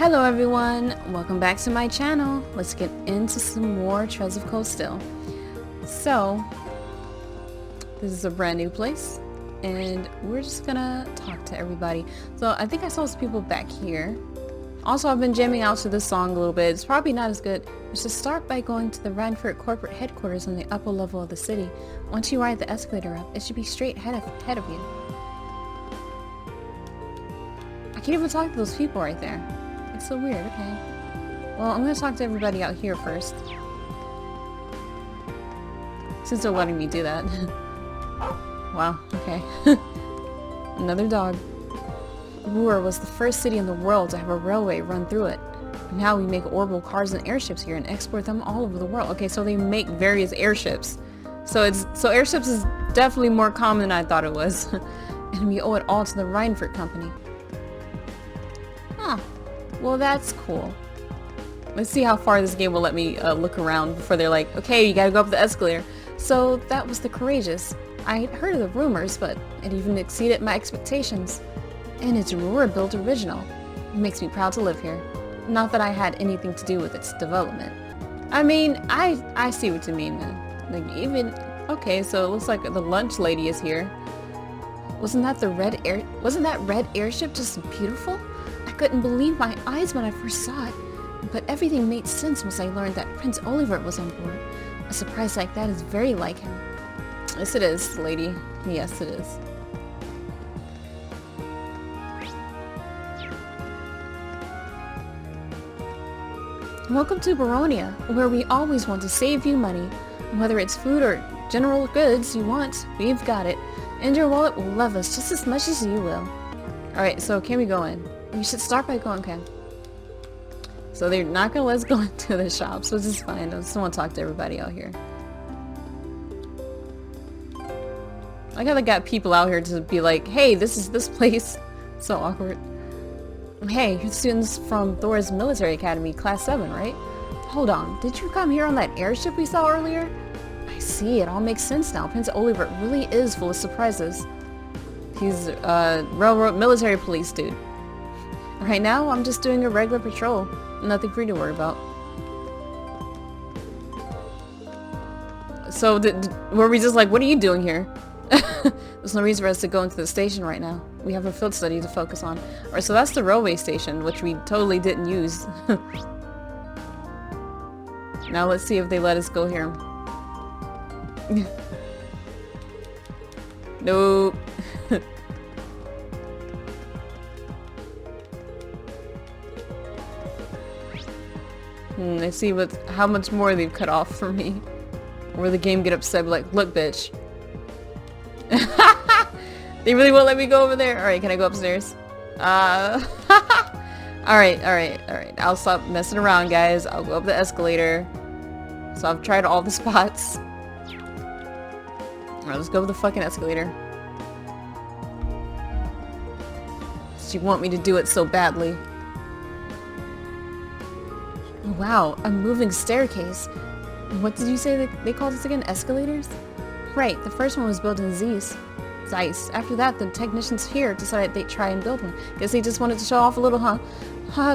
Hello everyone, welcome back to my channel. Let's get into some more Trails of Cold Steel. So, this is a brand new place, and we're just gonna talk to everybody. So I think I saw some people back here. Also, I've been jamming out to this song a little bit. It's probably not as good. You should start by going to the Rhineford corporate headquarters on the upper level of the city. Once you ride the escalator up, it should be straight ahead of you. I can't even talk to those people right there. It's so weird, okay. Well, I'm gonna talk to everybody out here first. Since they're letting me do that. Wow, okay. Another dog. Ruhr was the first city in the world to have a railway run through it. Now we make Orville cars and airships here and export them all over the world. Okay, so they make various airships. So airships is definitely more common than I thought it was. And we owe it all to the Rhineford company. Huh. Well, that's cool. Let's see how far this game will let me look around before they're like, okay, you gotta go up the escalator. So that was the Courageous. I had heard of the rumors, but it even exceeded my expectations. And it's Ruhr-built original. It makes me proud to live here. Not that I had anything to do with its development. I mean, I see what you mean, man. Like, even... Okay, so it looks like the lunch lady is here. Wasn't that red airship just beautiful? I couldn't believe my eyes when I first saw it, but everything made sense once I learned that Prince Oliver was on board. A surprise like that is very like him. Yes it is, lady. Yes it is. Welcome to Baronia, where we always want to save you money. Whether it's food or general goods you want, we've got it. And your wallet will love us just as much as you will. Alright, so can we go in? We should start by going, okay. So they're not gonna let us go into the shops, which is fine. I just want to talk to everybody out here. I gotta got people out here to be like, hey, this is this place. So awkward. Hey, you're students from Thor's Military Academy, Class 7, right? Hold on, did you come here on that airship we saw earlier? I see, it all makes sense now. Prince Oliver really is full of surprises. He's a railroad military police dude. Right now, I'm just doing a regular patrol. Nothing for you to worry about. So, were we just like, what are you doing here? There's no reason for us to go into the station right now. We have a field study to focus on. Alright, so that's the railway station, which we totally didn't use. Now let's see if they let us go here. Nope. Let's see how much more they've cut off for me. Or the game get upset, be like, look bitch. They really won't let me go over there? Alright, can I go upstairs? Alright. I'll stop messing around, guys. I'll go up the escalator. So I've tried all the spots. Alright, let's go with the fucking escalator. She want me to do it so badly. Wow, a moving staircase. What did you say they called this again? Escalators? Right, the first one was built in Zeiss. After that, the technicians here decided they'd try and build one. Guess they just wanted to show off a little, huh?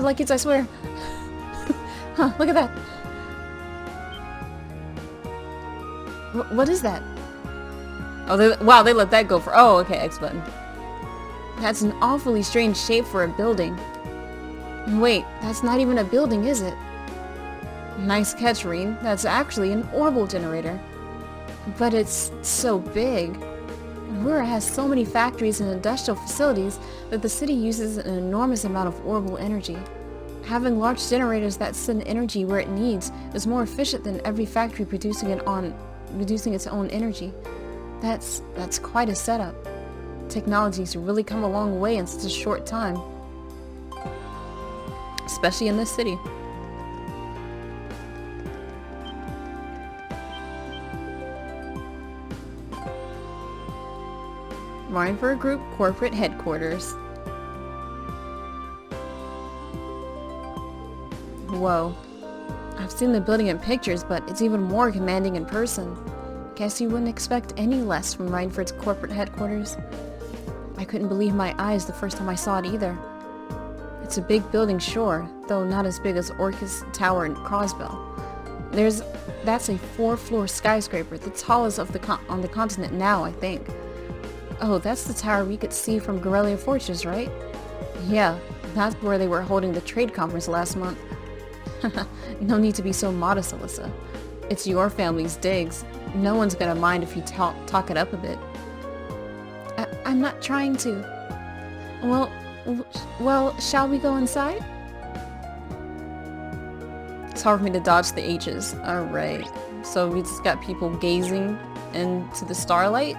Like kids, I swear. Huh, look at that. What is that? Oh, wow, they let that go for... Oh, okay, X button. That's an awfully strange shape for a building. Wait, that's not even a building, is it? Nice catch, Reen. That's actually an Orville Generator. But it's so big. Ruhr has so many factories and industrial facilities that the city uses an enormous amount of Orville energy. Having large generators that send energy where it needs is more efficient than every factory producing its own energy. That's quite a setup. Technology's really come a long way in such a short time. Especially in this city. Rhineford Group Corporate Headquarters. Whoa. I've seen the building in pictures, but it's even more commanding in person. Guess you wouldn't expect any less from Rhineford's corporate headquarters. I couldn't believe my eyes the first time I saw it either. It's a big building, sure, though not as big as Orcus Tower in Crosbell. That's a 4-floor skyscraper, the tallest on the continent now, I think. Oh, that's the tower we could see from Gorelia Fortress, right? Yeah, that's where they were holding the trade conference last month. No need to be so modest, Alyssa. It's your family's digs. No one's gonna mind if you talk it up a bit. I'm not trying to. Well, shall we go inside? It's hard for me to dodge the H's. Alright. So we just got people gazing into the starlight?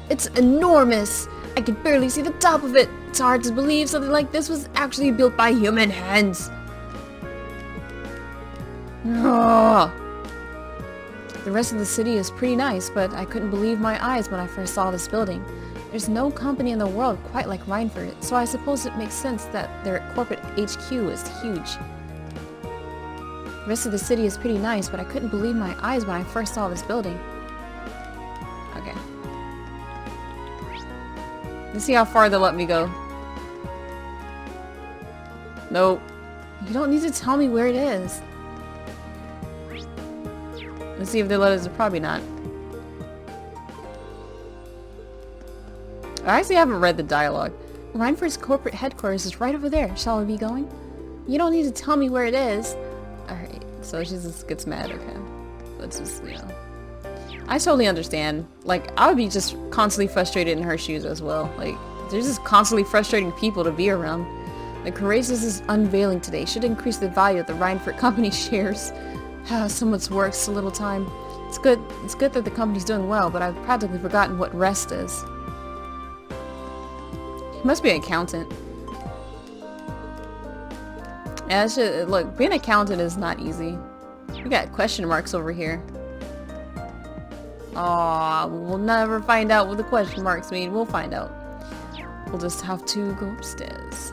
It's enormous! I can barely see the top of it! It's hard to believe something like this was actually built by human hands! Ugh. The rest of the city is pretty nice, but I couldn't believe my eyes when I first saw this building. There's no company in the world quite like Rhineford, so I suppose it makes sense that their corporate HQ is huge. The rest of the city is pretty nice, but I couldn't believe my eyes when I first saw this building. Okay. Let's see how far they'll let me go. Nope. You don't need to tell me where it is. Let's see if they let us. Probably not. I actually haven't read the dialogue. Rhineford's corporate headquarters is right over there. Shall we be going? You don't need to tell me where it is. Alright, so she just gets mad. Okay. Let's just, I totally understand. Like, I would be just constantly frustrated in her shoes as well. Like, there's just constantly frustrating people to be around. The Courageous' unveiling today should increase the value of the Rhineford company shares. So much work, so little time. It's good that the company's doing well, but I've practically forgotten what rest is. He must be an accountant. Yeah, look, being an accountant is not easy. We got question marks over here. Aw, we'll never find out what the question marks mean. We'll find out. We'll just have to go upstairs.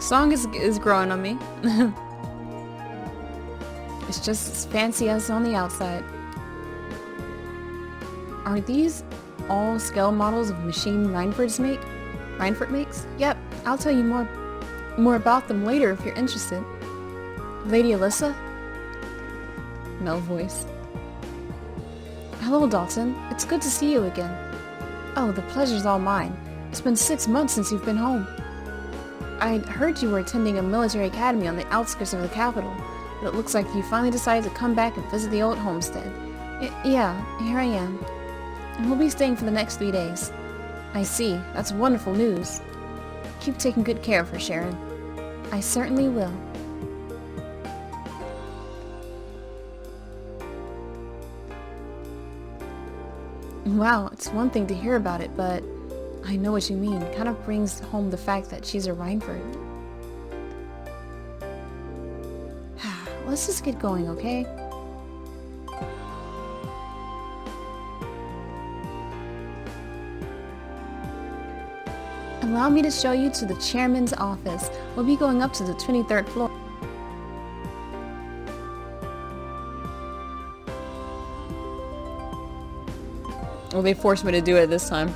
Song is growing on me. It's just as fancy as on the outside. Are these all scale models of machine Rhineford makes? Yep, I'll tell you more about them later if you're interested. Lady Alyssa? Male voice. Hello, Dalton. It's good to see you again. Oh, the pleasure's all mine. It's been 6 months since you've been home. I'd heard you were attending a military academy on the outskirts of the capital, but it looks like you finally decided to come back and visit the old homestead. Yeah, here I am. And we'll be staying for the next 3 days. I see. That's wonderful news. Keep taking good care of her, Sharon. I certainly will. Wow, it's one thing to hear about it, but I know what you mean. It kind of brings home the fact that she's a Rhineford. Let's just get going, okay? Allow me to show you to the chairman's office. We'll be going up to the 23rd floor. Well, they forced me to do it this time.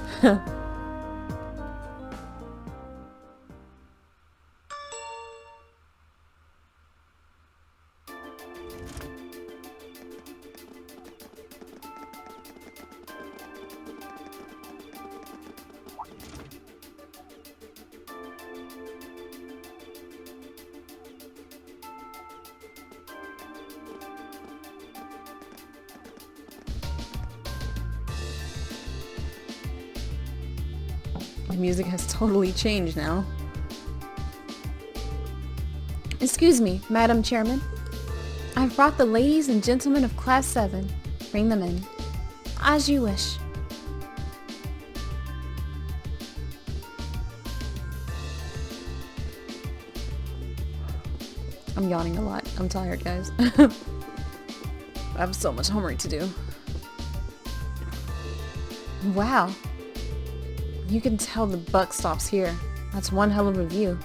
The music has totally changed now. Excuse me, Madam Chairman. I've brought the ladies and gentlemen of Class 7. Bring them in. As you wish. I'm yawning a lot. I'm tired, guys. I have so much homework to do. Wow. You can tell the buck stops here. That's one hell of a view.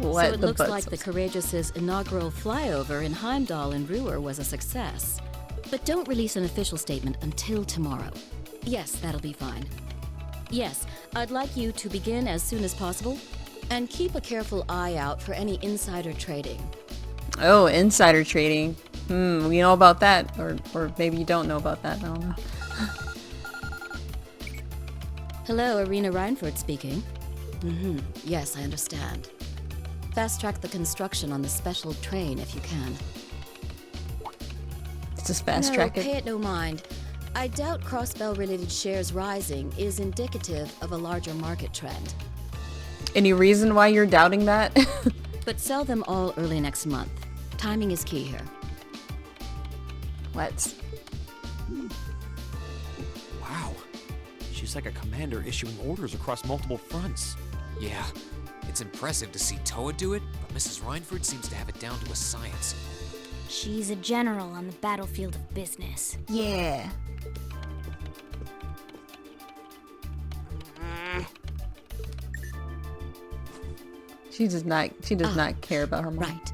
So it looks like the Courageous' inaugural flyover in Heimdall and Ruhr was a success. But don't release an official statement until tomorrow. Yes, that'll be fine. Yes, I'd like you to begin as soon as possible, and keep a careful eye out for any insider trading. Oh, insider trading. We know about that, or maybe you don't know about that, I don't know. Hello, Irina Reinford speaking. Yes, I understand. Fast-track the construction on the special train if you can. Just fast-track it? No, pay it no mind. I doubt Crossbell-related shares rising is indicative of a larger market trend. Any reason why you're doubting that? But sell them all early next month. Timing is key here. What? Wow. She's like a commander issuing orders across multiple fronts. Yeah, it's impressive to see Toa do it, but Mrs. Reinford seems to have it down to a science. She's a general on the battlefield of business. Yeah. She does not care about her mom. Right.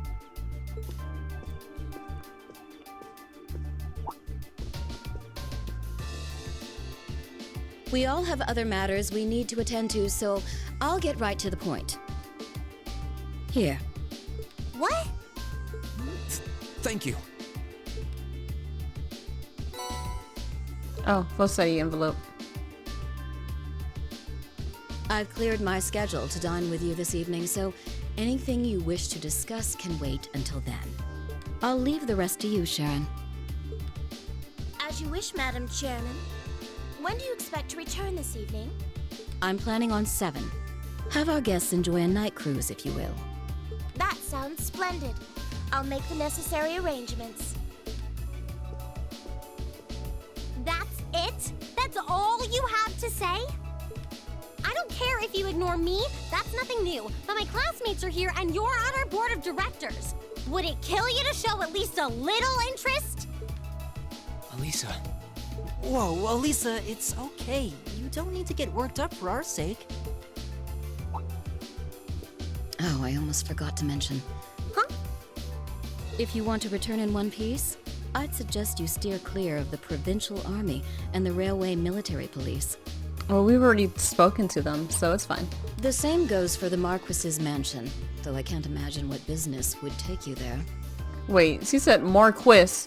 We all have other matters we need to attend to, so I'll get right to the point. Here. What? Thank you. Oh, full study envelope. I've cleared my schedule to dine with you this evening, so anything you wish to discuss can wait until then. I'll leave the rest to you, Sharon. As you wish, Madam Chairman. When do you expect to return this evening? I'm planning on 7. Have our guests enjoy a night cruise, if you will. That sounds splendid. I'll make the necessary arrangements. That's it? That's all you have to say? I don't care if you ignore me, that's nothing new. But my classmates are here and you're on our board of directors. Would it kill you to show at least a little interest? Elisa. Whoa, Elisa, it's okay. You don't need to get worked up for our sake. Oh, I almost forgot to mention. Huh? If you want to return in one piece, I'd suggest you steer clear of the Provincial Army and the Railway Military Police. Well, we've already spoken to them, so it's fine. The same goes for the Marquess's mansion, though I can't imagine what business would take you there. Wait, she said Marquess.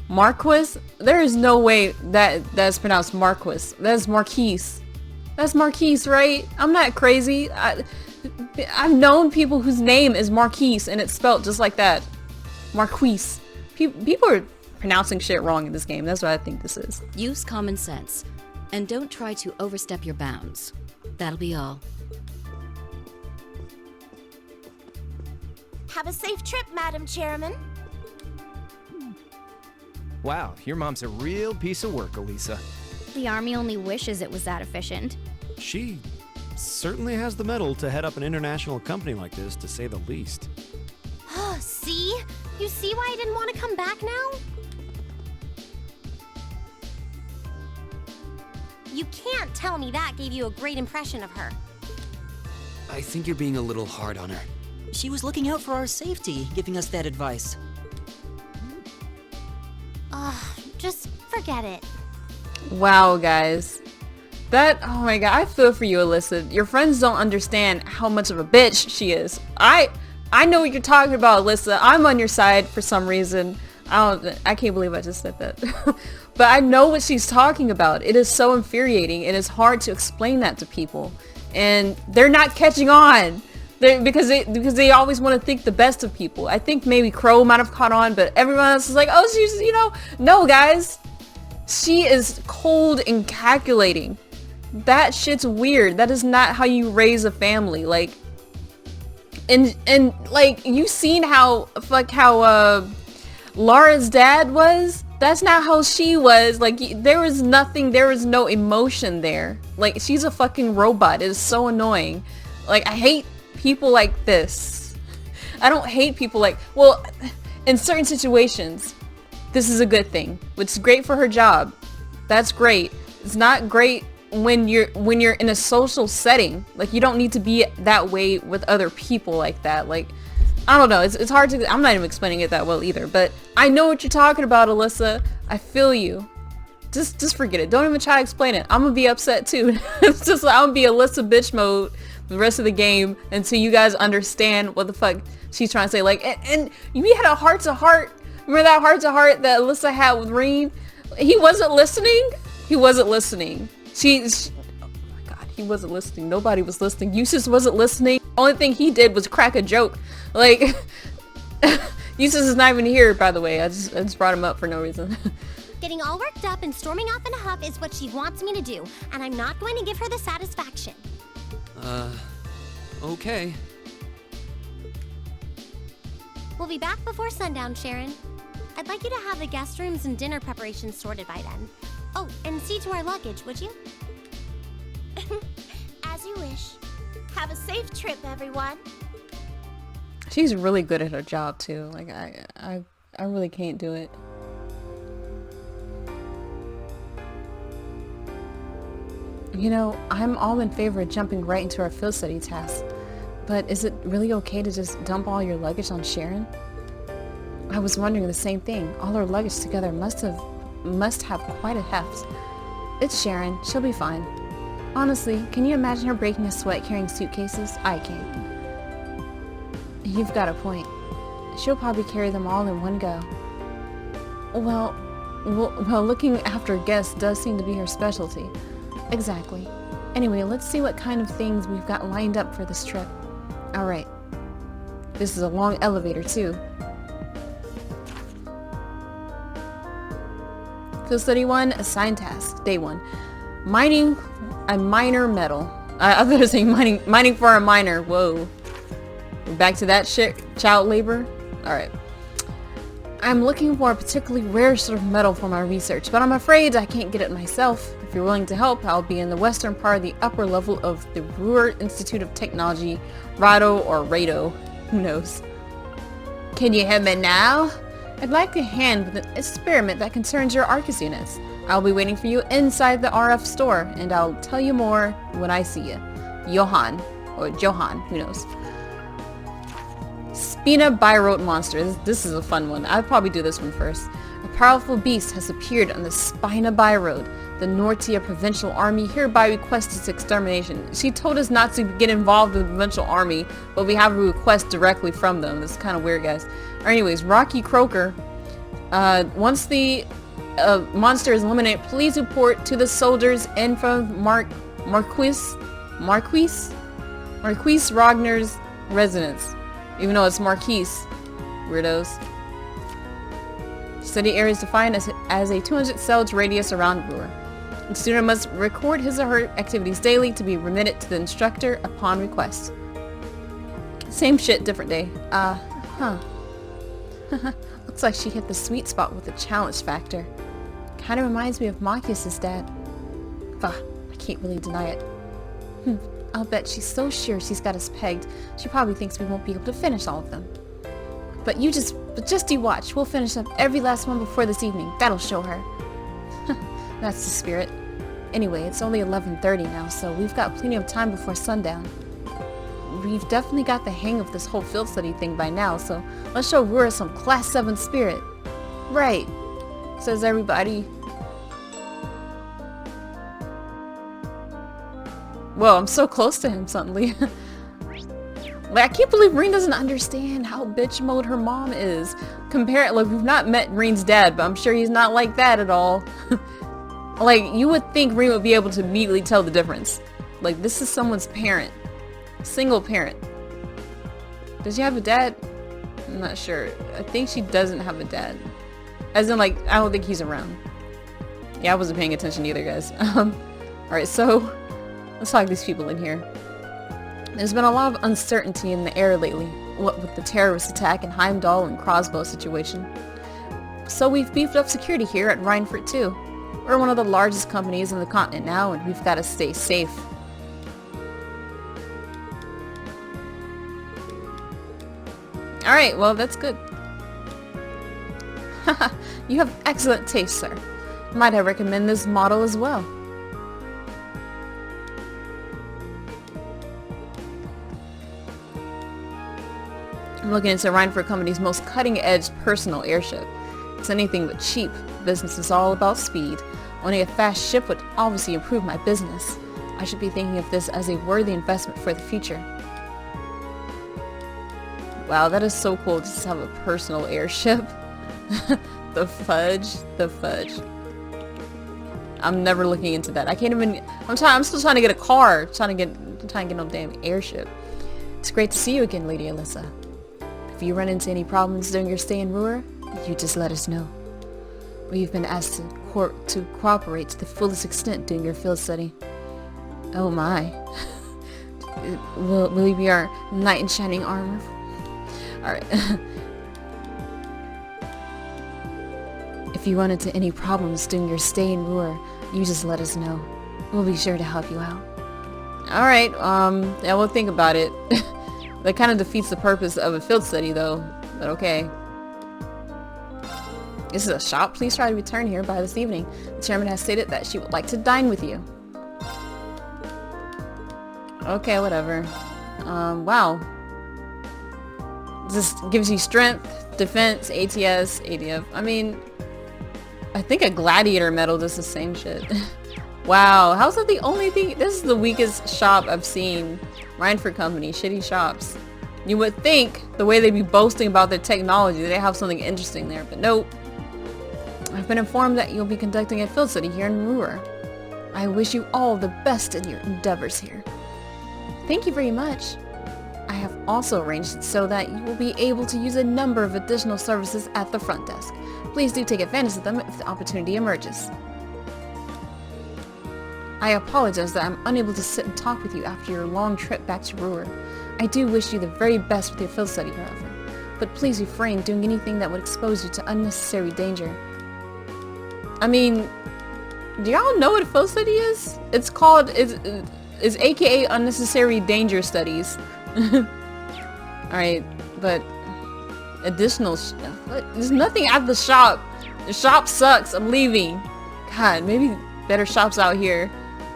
Marquess? There is no way that's pronounced Marquess. That's Marquise. That's Marquise, right? I'm not crazy. I've known people whose name is Marquise, and it's spelled just like that. Marquise. People are pronouncing shit wrong in this game. That's what I think this is. Use common sense, and don't try to overstep your bounds. That'll be all. Have a safe trip, Madam Chairman. Wow, your mom's a real piece of work, Elisa. The Army only wishes it was that efficient. She certainly has the mettle to head up an international company like this, to say the least. See? You see why I didn't want to come back now? You can't tell me that gave you a great impression of her. I think you're being a little hard on her. She was looking out for our safety, giving us that advice. Just forget it. Wow, guys. Oh my god, I feel for you, Alyssa. Your friends don't understand how much of a bitch she is. I know what you're talking about, Alyssa. I'm on your side for some reason. I can't believe I just said that. But I know what she's talking about. It is so infuriating. It is hard to explain that to people. And they're not catching on. Because they always want to think the best of people. I think maybe Crow might have caught on, but everyone else is like, oh, she's, no, guys. She is cold and calculating. That shit's weird. That is not how you raise a family. Like, and like, you seen how Laura's dad was? That's not how she was. Like, there was no emotion there. Like, she's a fucking robot. It is so annoying. Like, I hate people like this. I don't hate people like, well, in certain situations, this is a good thing. It's great for her job. That's great. It's not great when you're in a social setting. Like, you don't need to be that way with other people like that. Like, I don't know. It's hard to, I'm not even explaining it that well either, but I know what you're talking about, Alyssa. I feel you. Just forget it. Don't even try to explain it. I'm gonna be upset too. It's just, I'm gonna be Alyssa bitch mode the rest of the game until you guys understand what the fuck she's trying to say. Like, and we had a heart-to-heart. Remember that heart-to-heart that Alyssa had with Rean? He wasn't listening. He wasn't listening. She oh my god, he wasn't listening. Nobody was listening. Eustace wasn't listening. Only thing he did was crack a joke. Like, Eustace is not even here, by the way. I just brought him up for no reason. Getting all worked up and storming off in a huff is what she wants me to do, and I'm not going to give her the satisfaction. Okay. We'll be back before sundown, Sharon. I'd like you to have the guest rooms and dinner preparations sorted by then. Oh, and see to our luggage, would you? As you wish. Have a safe trip, everyone. She's really good at her job too. Like, I really can't do it. You know, I'm all in favor of jumping right into our field study task, but is it really okay to just dump all your luggage on Sharon? I was wondering the same thing. All her luggage together must have quite a heft. It's Sharon. She'll be fine. Honestly, can you imagine her breaking a sweat carrying suitcases? I can't. You've got a point. She'll probably carry them all in one go. Well, looking after guests does seem to be her specialty. Exactly. Anyway, let's see what kind of things we've got lined up for this trip. Alright. This is a long elevator, too. Field Study 1, assigned task. Day 1. Mining a minor metal. I thought I was saying mining for a miner. Whoa. We're back to that shit. Child labor. Alright. I'm looking for a particularly rare sort of metal for my research, but I'm afraid I can't get it myself. If you're willing to help, I'll be in the western part of the upper level of the Brewer Institute of Technology, Rado or Rado, who knows. Can you help me now? I'd like a hand with an experiment that concerns your Arcus units. I'll be waiting for you inside the RF store, and I'll tell you more when I see you. Johan, or Johan, who knows. Spina Birote monster. This is a fun one. I'll probably do this one first. A powerful beast has appeared on the Spina Birote. The Nortia Provincial Army hereby requests its extermination. She told us not to get involved with the Provincial Army, but we have a request directly from them. This is kind of weird, guys. Anyways, Rocky Croaker. Once the monster is eliminated, please report to the soldiers and from Marquess Rogner's residence. Even though it's Marquise. Weirdos. Study area is defined as a 200 cells radius around Brewer. The student must record his or her activities daily to be remitted to the instructor upon request. Same shit, different day. Looks like she hit the sweet spot with the challenge factor. Kinda reminds me of Marquess's dad. I can't really deny it. I'll bet she's so sure she's got us pegged, she probably thinks we won't be able to finish all of them. But just you watch. We'll finish up every last one before this evening. That'll show her. That's the spirit. Anyway, it's only 11:30 now, so we've got plenty of time before sundown. We've definitely got the hang of this whole field study thing by now, so let's show Rura some Class 7 spirit. Right, says everybody. Whoa, I'm so close to him suddenly. Like, I can't believe Reen doesn't understand how bitch mode her mom is. Like, we've not met Reen's dad, but I'm sure he's not like that at all. Like, you would think Reen would be able to immediately tell the difference. Like, this is someone's parent. Single parent. Does she have a dad? I'm not sure. I think she doesn't have a dad. As in, like, I don't think he's around. Yeah, I wasn't paying attention either, guys. Alright, so let's talk to these people in here. There's been a lot of uncertainty in the air lately, what with the terrorist attack in Heimdall and Crossbow situation. So we've beefed up security here at Reinfurt too. We're one of the largest companies on the continent now, and we've got to stay safe. Alright, well, that's good. Haha, you have excellent taste, sir. Might I recommend this model as well? I'm looking into Reinford Company's most cutting-edge personal airship. It's anything but cheap. Business is all about speed. Owning a fast ship would obviously improve my business. I should be thinking of this as a worthy investment for the future. Wow, that is so cool to just have a personal airship. The fudge. The fudge. I'm never looking into that. I can't even... I'm still trying to get a car. Trying to get no damn airship. It's great to see you again, Lady Alyssa. If you run into any problems during your stay in Ruhr, you just let us know. We've been asked to cooperate to the fullest extent during your field study. Oh my. Will you be our knight in shining armor? Alright. If you run into any problems during your stay in Ruhr, you just let us know. We'll be sure to help you out. Alright, yeah, we'll think about it. That kind of defeats the purpose of a field study though, but okay. This is a shop. Please try to return here by this evening. The chairman has stated that she would like to dine with you. Okay, whatever. Wow. This gives you strength, defense, ATS, ADF. I mean, I think a gladiator medal does the same shit. Wow, how's that the only thing? This is the weakest shop I've seen. Reinford Company, shitty shops. You would think the way they'd be boasting about their technology, they have something interesting there, but nope. I've been informed that you'll be conducting a field study here in Ruhr. I wish you all the best in your endeavors here. Thank you very much. I have also arranged it so that you will be able to use a number of additional services at the front desk. Please do take advantage of them if the opportunity emerges. I apologize that I'm unable to sit and talk with you after your long trip back to Ruhr. I do wish you the very best with your field study, however, but please refrain doing anything that would expose you to unnecessary danger. I mean, do y'all know what a field study is? It's called, is aka unnecessary danger studies. Alright, but additional there's nothing at the shop. The shop sucks. I'm leaving. God, maybe better shops out here.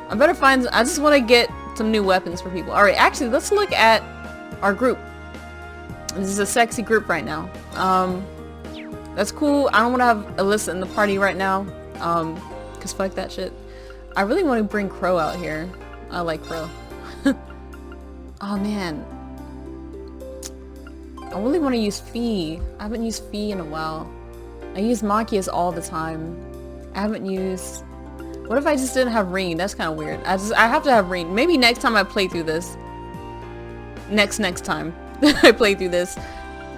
I better find... I just want to get some new weapons for people. Alright, actually, let's look at our group. This is a sexy group right now. That's cool. I don't want to have Alyssa in the party right now. Because fuck that shit. I really want to bring Crow out here. I like Crow. Oh, man. I really want to use Fee. I haven't used Fee in a while. I use Marquess all the time. I haven't used... What if I just didn't have Reen? That's kind of weird. I have to have Reen. Maybe next time I play through this. Next time I play through this.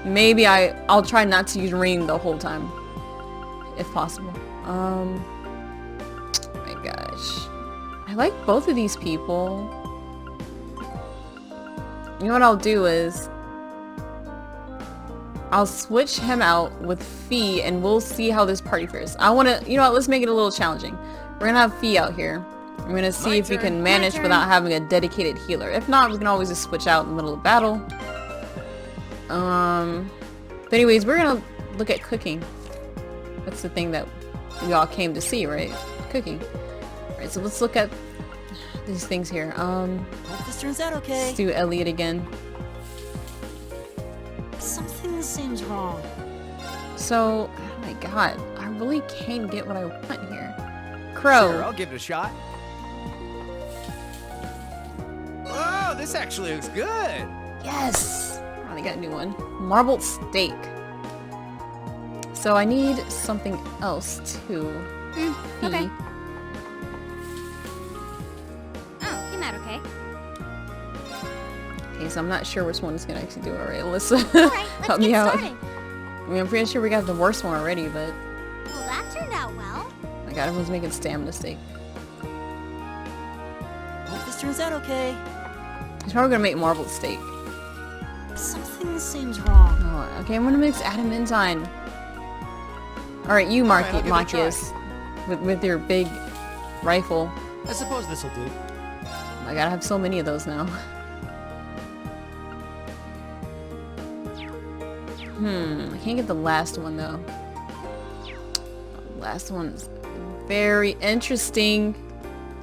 Maybe I'll try not to use Reen the whole time. If possible. Oh my gosh. I like both of these people. You know what I'll do is... I'll switch him out with Fee and we'll see how this party fares. I want to... You know what? Let's make it a little challenging. We're gonna have Fee out here. We're gonna see if we can manage without having a dedicated healer. If not, we can always just switch out in the middle of battle. But anyways, we're gonna look at cooking. That's the thing that we all came to see, right? Cooking. Alright, so let's look at these things here. Hope this turns out okay. Let's do Elliot again. Something seems wrong. So, oh my god, I really can't get what I want here. Crow. Sure, I'll give it a shot. Oh, this actually looks good. Yes! Finally got a new one. Marbled steak. So I need something else too. Okay. Oh, came out okay. Okay, so I'm not sure which one is gonna actually do it. Alright, Alyssa. Alright, let's help me get out. started. I mean, I'm pretty sure we got the worst one already, but... Well, that turned out well. My god, everyone's making stamina steak. Hope this turns out okay. He's probably gonna make marbled steak. Something seems wrong. Oh, okay, I'm gonna mix adamantine. Alright, you Marquess. With your big rifle. I suppose this'll do. Oh my god, I have so many of those now. I can't get the last one though. The last one is very interesting.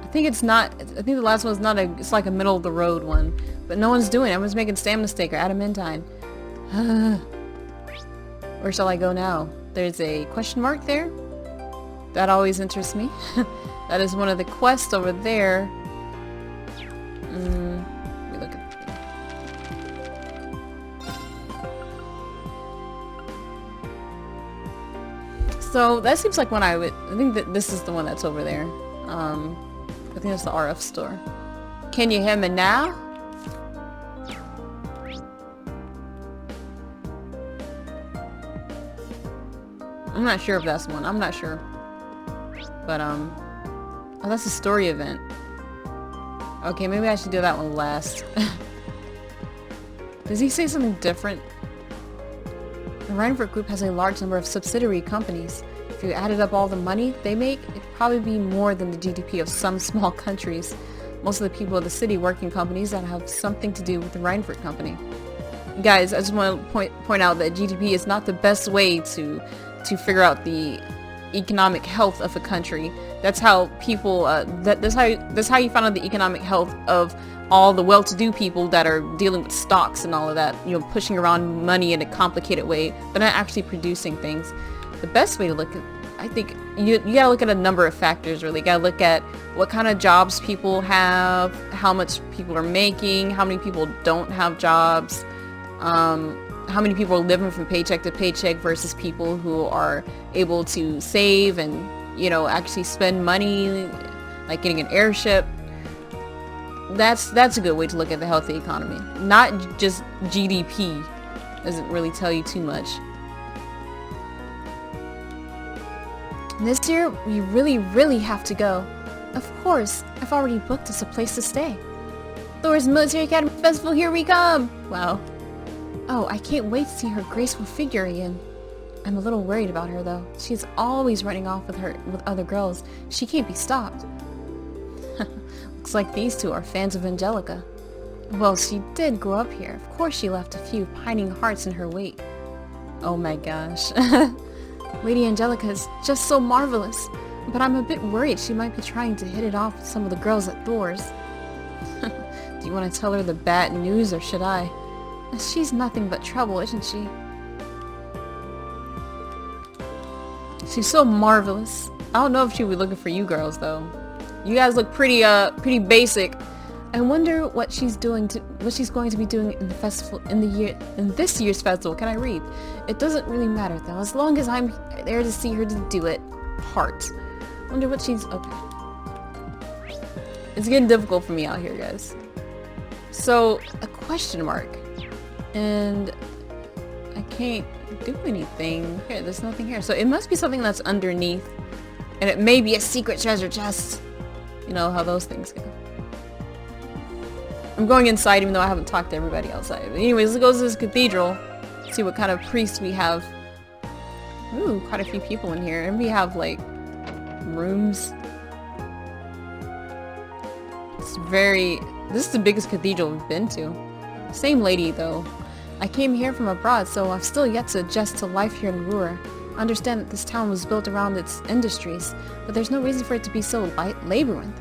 I think it's not, I think the last one's not a, it's like a middle of the road one. But no one's doing it. Everyone's making stamina stake or adamantine. Where shall I go now? There's a question mark there. That always interests me. That is one of the quests over there. Let me look at it. So that seems like one I would, I think that this is the one that's over there. I think that's the RF store. Can you hear me now? I'm not sure if that's one. I'm not sure. But, oh, that's a story event. Okay, maybe I should do that one last. Does he say something different? The Reinfurt Group has a large number of subsidiary companies. If you added up all the money they make, it'd probably be more than the GDP of some small countries. Most of the people of the city work in companies that have something to do with the Reinfurt Company. Guys, I just want to point out that GDP is not the best way to figure out the economic health of a country. That's how people that's how you find out the economic health of all the well-to-do people that are dealing with stocks and all of that, you know, pushing around money in a complicated way, but not actually producing things. The best way to look at, I think, you gotta look at a number of factors really. You gotta look at what kind of jobs people have, how much people are making, how many people don't have jobs, how many people are living from paycheck to paycheck versus people who are able to save and, you know, actually spend money, like getting an airship. That's a good way to look at the healthy economy. Not just GDP doesn't really tell you too much. This year, we really have to go. Of course, I've already booked us a place to stay. Thor's Military Academy Festival, here we come! Wow. Oh, I can't wait to see her graceful figure again. I'm a little worried about her though. She's always running off with other girls. She can't be stopped. Looks like these two are fans of Angelica. Well, she did grow up here. Of course she left a few pining hearts in her wake. Oh my gosh. Lady Angelica is just so marvelous. But I'm a bit worried she might be trying to hit it off with some of the girls at Thor's. Do you want to tell her the bad news or should I? She's nothing but trouble, isn't she? She's so marvelous. I don't know if she'll be looking for you girls though. You guys look pretty basic. I wonder what she's going to be doing in the festival in this year's festival. Can I read? It doesn't really matter though, as long as I'm there to see her to do it. Heart. Wonder what she's okay. It's getting difficult for me out here, guys. So a question mark. And I can't do anything. Here, there's nothing here. So it must be something that's underneath. And it may be a secret treasure chest. You know how those things go. I'm going inside even though I haven't talked to everybody outside. But anyways, let's go to this cathedral. See what kind of priests we have. Ooh, quite a few people in here. And we have like rooms. This is the biggest cathedral we've been to. Same lady though. I came here from abroad, so I've still yet to adjust to life here in Ruhr. I understand that this town was built around its industries, but there's no reason for it to be so labyrinthine,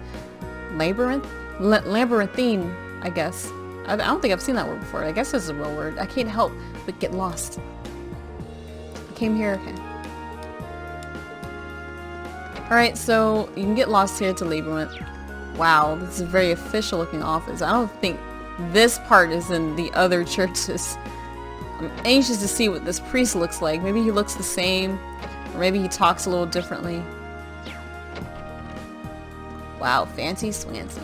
I guess. I don't think I've seen that word before. I guess this is a real word. I can't help but get lost. I came here, okay. Alright, so you can get lost here to Labyrinth. Wow, this is a very official looking office. I don't think this part is in the other churches. I'm anxious to see what this priest looks like. Maybe he looks the same, or maybe he talks a little differently. Wow, fancy swancy.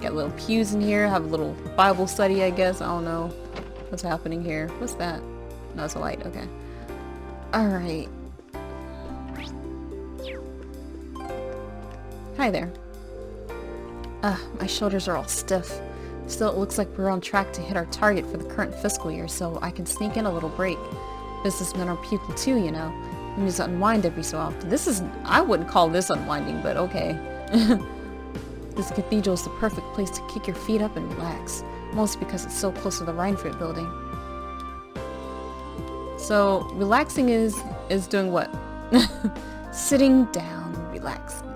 Got little pews in here, have a little Bible study, I guess. I don't know what's happening here. What's that? No, it's a light, okay. Alright. Hi there. My shoulders are all stiff. Still, it looks like we're on track to hit our target for the current fiscal year, so I can sneak in a little break. Businessmen are people too, you know. We just unwind every so often. I wouldn't call this unwinding, but okay. This cathedral is the perfect place to kick your feet up and relax. Mostly because it's so close to the Reinfurt building. So relaxing is doing what? Sitting down, relaxing.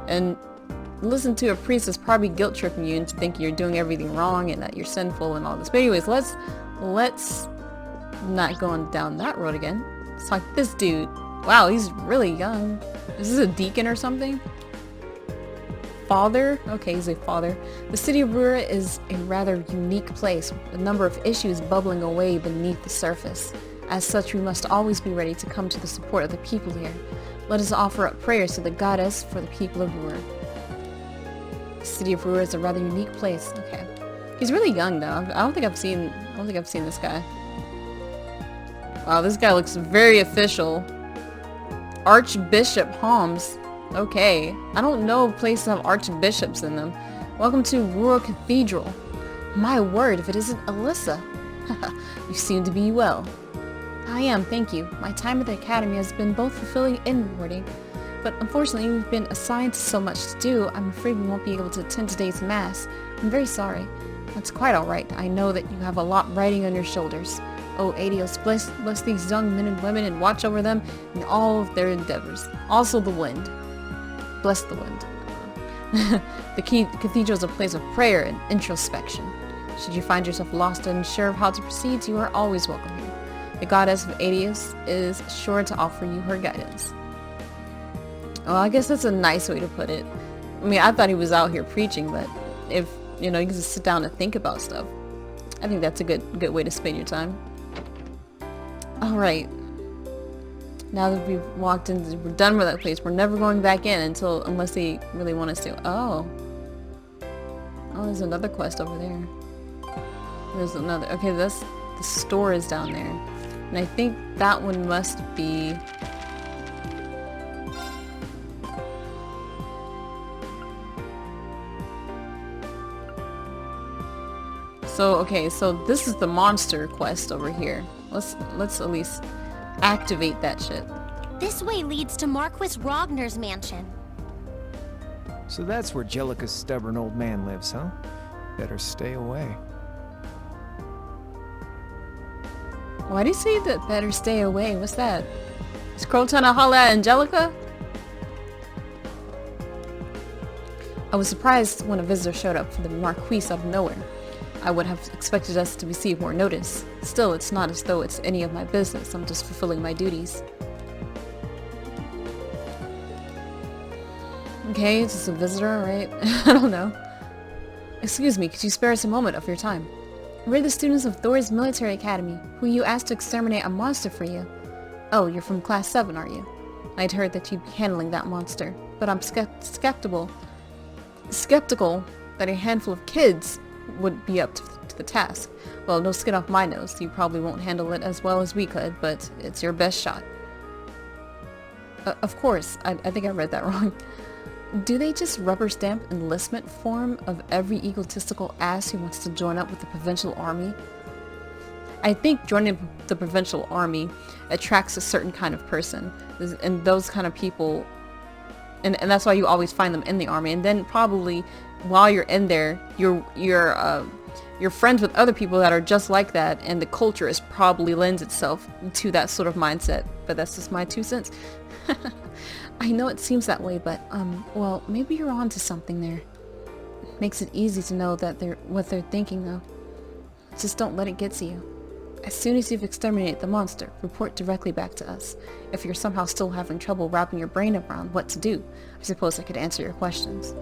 And listen to a priest is probably guilt tripping you into thinking you're doing everything wrong and that you're sinful and all this. But anyways, let's not go down that road again. Let's talk to this dude. Wow, he's really young. Is this a deacon or something? Father? Okay, he's a father. The city of Rura is a rather unique place, with a number of issues bubbling away beneath the surface. As such, we must always be ready to come to the support of the people here. Let us offer up prayers to the goddess for the people of Rura. The city of Rura is a rather unique place. Okay. He's really young though. I don't think I've seen this guy. Wow, this guy looks very official. Archbishop Holmes. Okay. I don't know of places that have archbishops in them. Welcome to Rura Cathedral. My word, if it isn't Alyssa. You seem to be well. I am, thank you. My time at the academy has been both fulfilling and rewarding. But unfortunately, we've been assigned so much to do, I'm afraid we won't be able to attend today's mass. I'm very sorry. That's quite alright. I know that you have a lot riding on your shoulders. Oh, Adios, bless these young men and women and watch over them in all of their endeavors. Also the wind. Bless the wind. The cathedral is a place of prayer and introspection. Should you find yourself lost and unsure of how to proceed, you are always welcome here. The goddess of Adios is sure to offer you her guidance. Well, I guess that's a nice way to put it. I mean, I thought he was out here preaching, but if, you know, you can just sit down and think about stuff. I think that's a good way to spend your time. Alright. Now that we've walked in, we're done with that place. We're never going back in unless they really want us to. Oh. Oh, there's another quest over there. There's another. Okay, the store is down there. And I think that one must be... So, okay, so this is the monster quest over here. Let's at least activate that shit. This way leads to Marquess Rogner's mansion. So that's where Jellica's stubborn old man lives, huh? Better stay away. Why do you say that better stay away? What's that? Is Crow trying to holla at Angelica? I was surprised when a visitor showed up from the Marquess out of nowhere. I would have expected us to receive more notice. Still, it's not as though it's any of my business. I'm just fulfilling my duties. Okay, it's just a visitor, right? I don't know. Excuse me, could you spare us a moment of your time? We're the students of Thor's military academy, who you asked to exterminate a monster for you. Oh, you're from class 7, are you? I'd heard that you'd be handling that monster, but I'm skeptical that a handful of kids would be up to the task. Well, no skin off my nose. You probably won't handle it as well as we could, but it's your best shot. Of course, I think I read that wrong. Do they just rubber stamp enlistment form of every egotistical ass who wants to join up with the provincial army? I think joining the provincial army attracts a certain kind of person, and those kind of people, and that's why you always find them in the army. And then probably while you're in there, you're friends with other people that are just like that, and the culture is probably lends itself to that sort of mindset. But that's just my 2 cents. I know it seems that way, but well, maybe you're onto something there. Makes it easy to know that what they're thinking, though. Just don't let it get to you. As soon as you've exterminated the monster, report directly back to us. If you're somehow still having trouble wrapping your brain around what to do, I suppose I could answer your questions.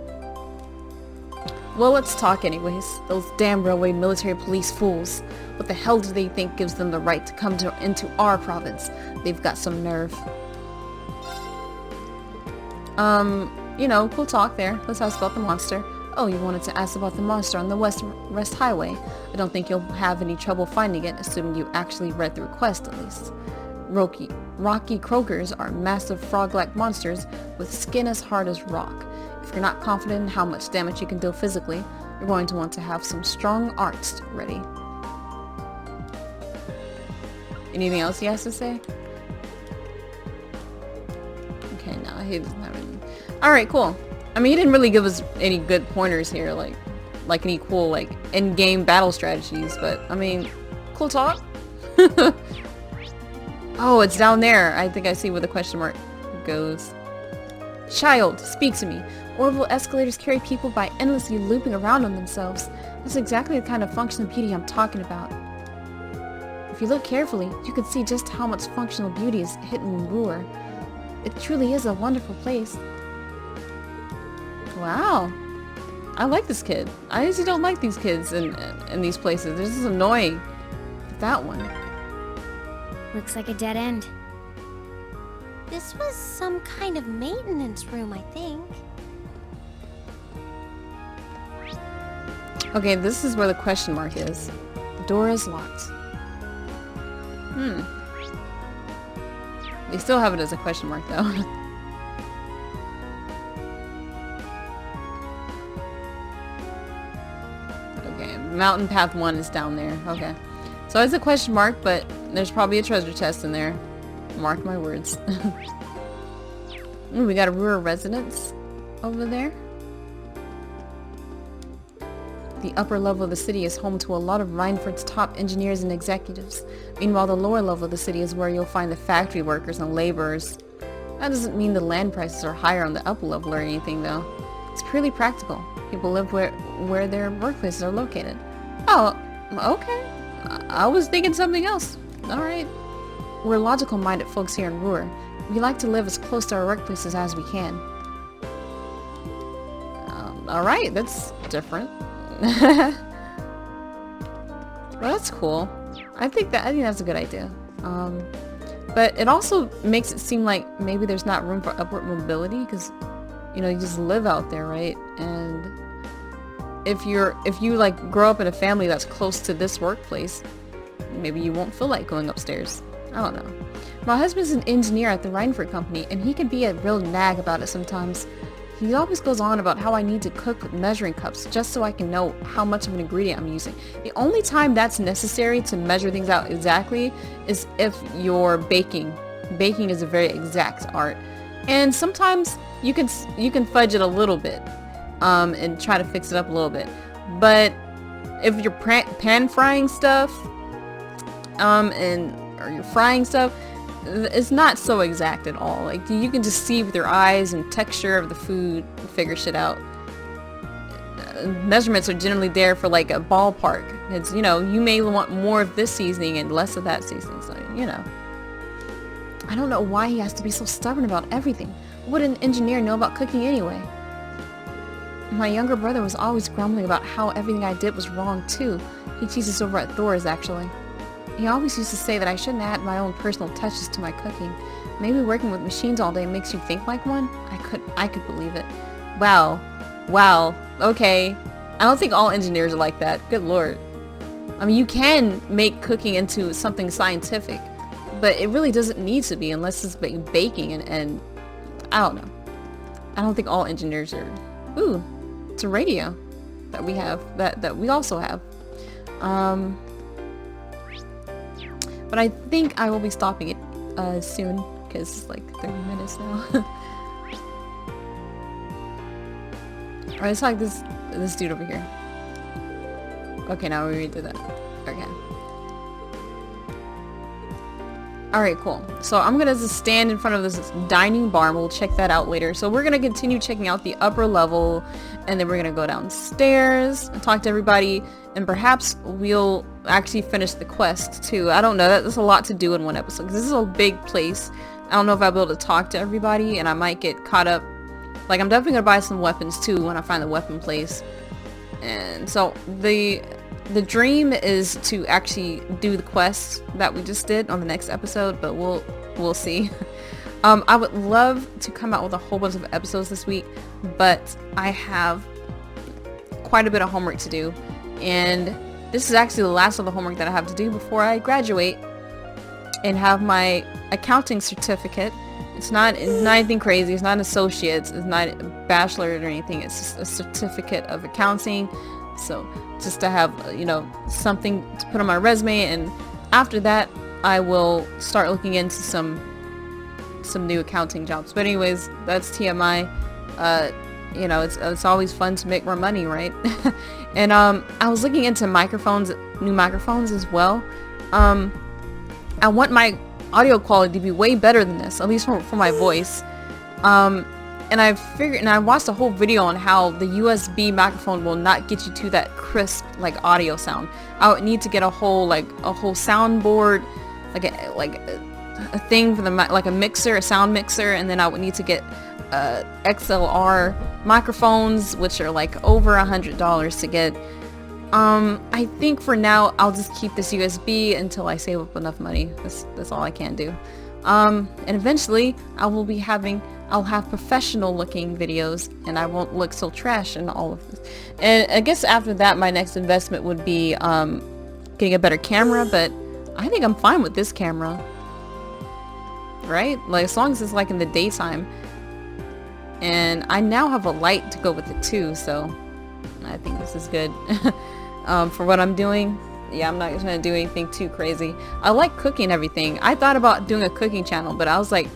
Well, let's talk anyways. Those damn railway military police fools. What the hell do they think gives them the right to come into our province? They've got some nerve. You know, cool talk there. Let's ask about the monster. Oh, you wanted to ask about the monster on the West Highway. I don't think you'll have any trouble finding it, assuming you actually read the request at least. Rocky croakers are massive frog-like monsters with skin as hard as rock. If you're not confident in how much damage you can deal physically, you're going to want to have some strong arts ready. Anything else he has to say? Okay, no, he doesn't have anything. Alright, cool. I mean, he didn't really give us any good pointers here, like any cool, like, in-game battle strategies, but, I mean, cool talk. Oh, it's down there. I think I see where the question mark goes. Child, speak to me. Orville escalators carry people by endlessly looping around on themselves. That's exactly the kind of functional beauty I'm talking about. If you look carefully, you can see just how much functional beauty is hidden in Ruhr. It truly is a wonderful place. Wow. I like this kid. I usually don't like these kids in these places. This is annoying. But that one. Looks like a dead end. This was some kind of maintenance room, I think. Okay, this is where the question mark is. The door is locked. They still have it as a question mark, though. Okay, Mountain Path 1 is down there. Okay. So it's a question mark, but there's probably a treasure chest in there. Mark my words. Ooh, we got a rural residence over there. The upper level of the city is home to a lot of Reinford's top engineers and executives. Meanwhile, the lower level of the city is where you'll find the factory workers and laborers. That doesn't mean the land prices are higher on the upper level or anything, though. It's purely practical. People live where their workplaces are located. Oh, okay. I was thinking something else. Alright. We're logical-minded folks here in Ruhr. We like to live as close to our workplaces as we can. Alright, that's different. Well, that's cool. I think that's a good idea. But it also makes it seem like maybe there's not room for upward mobility because, you know, you just live out there, right? And if you like grow up in a family that's close to this workplace, maybe you won't feel like going upstairs. I don't know. My husband's an engineer at the Reinford company, and he can be a real nag about it sometimes. He always goes on about how I need to cook with measuring cups just so I can know how much of an ingredient I'm using. The only time that's necessary to measure things out exactly is if you're baking. Baking is a very exact art. And sometimes you can fudge it a little bit and try to fix it up a little bit. But if you're pan frying stuff or you're frying stuff, it's not so exact at all. Like, you can just see with your eyes and texture of the food and figure shit out. Measurements are generally there for like a ballpark. It's, you know, you may want more of this seasoning and less of that seasoning, so, you know. I don't know why he has to be so stubborn about everything. What would an engineer know about cooking anyway? My younger brother was always grumbling about how everything I did was wrong too. He teaches over at Thor's, actually. He always used to say that I shouldn't add my own personal touches to my cooking. Maybe working with machines all day makes you think like one? I could believe it. Wow. Okay. I don't think all engineers are like that. Good lord. I mean, you can make cooking into something scientific, but it really doesn't need to be unless it's baking and I don't know. I don't think all engineers are. Ooh, it's a radio that we have, that we also have. But I think I will be stopping it soon, because it's like 30 minutes now. Alright, let's talk this dude over here. Okay, now we redo that. Okay. Alright, cool. So I'm gonna just stand in front of this dining bar and we'll check that out later. So we're gonna continue checking out the upper level, and then we're gonna go downstairs and talk to everybody, and perhaps we'll actually finish the quest too. I don't know. That's a lot to do in one episode because this is a big place. I don't know if I'll be able to talk to everybody, and I might get caught up. Like, I'm definitely gonna buy some weapons too when I find the weapon place. And so the dream is to actually do the quest that we just did on the next episode, but we'll see. I would love to come out with a whole bunch of episodes this week, but I have quite a bit of homework to do, and this is actually the last of the homework that I have to do before I graduate and have my accounting certificate. It's not anything crazy. It's not an associate's. It's not a bachelor or anything. It's just a certificate of accounting. So just to have, you know, something to put on my resume, and after that I will start looking into some new accounting jobs. But anyways, that's TMI. You know, it's always fun to make more money, right? And I was looking into new microphones as well. I want my audio quality to be way better than this, at least for my voice. And I watched a whole video on how the USB microphone will not get you to that crisp like audio sound. I would need to get a whole soundboard, like a thing for the like a mixer, a sound mixer, and then I would need to get XLR microphones, which are like over $100 to get. I think for now I'll just keep this USB until I save up enough money. That's all I can do. And eventually I'll have professional looking videos and I won't look so trash in all of this. And I guess after that my next investment would be getting a better camera, but I think I'm fine with this camera. Right? Like as long as it's like in the daytime. And I now have a light to go with it too, so I think this is good. For what I'm doing, yeah, I'm not gonna do anything too crazy. I like cooking everything. I thought about doing a cooking channel, but I was like,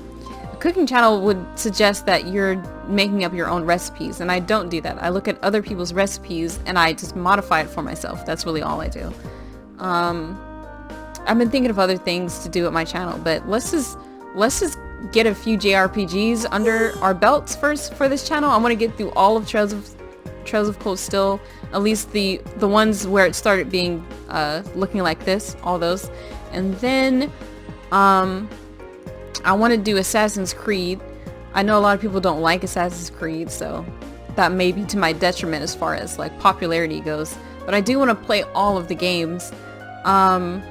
a cooking channel would suggest that you're making up your own recipes, and I don't do that. I look at other people's recipes and I just modify it for myself. That's really all I do. I've been thinking of other things to do with my channel, but let's just get a few JRPGs under our belts first for this channel. I want to get through all of Trails of Cold Steel, at least the ones where it started being looking like this, all those, and then I want to do Assassin's Creed. I know a lot of people don't like Assassin's Creed, so that may be to my detriment as far as like popularity goes, but I do want to play all of the games. I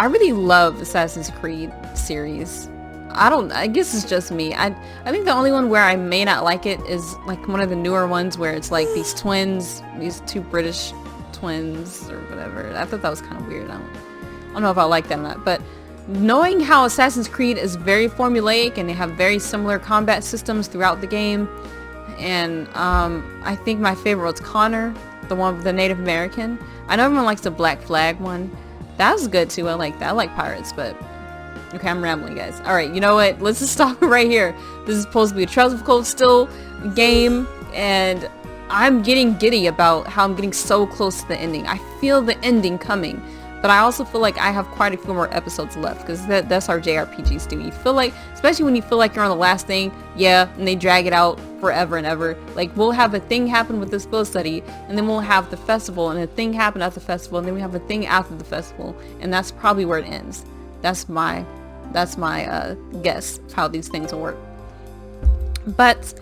really love Assassin's Creed series. I guess it's just me. I think the only one where I may not like it is like one of the newer ones where it's like these twins, these two British twins or whatever. I thought that was kind of weird. I don't know if I like that or not, but knowing how Assassin's Creed is very formulaic and they have very similar combat systems throughout the game, and I think my favorite was Connor, the one with the Native American. I know everyone likes the Black Flag one. That was good too. I like that. I like pirates, but okay, I'm rambling, guys. Alright, you know what? Let's just stop right here. This is supposed to be a Trails of Cold Steel game, and I'm getting giddy about how I'm getting so close to the ending. I feel the ending coming, but I also feel like I have quite a few more episodes left, because that's how JRPGs do. You feel like, especially when you feel like you're on the last thing, yeah, and they drag it out forever and ever. Like, we'll have a thing happen with this build study, and then we'll have the festival, and a thing happen at the festival, and then we have a thing after the festival, and that's probably where it ends. That's my guess of how these things will work. But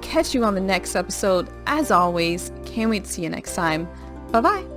catch you on the next episode. As always, can't wait to see you next time. Bye bye.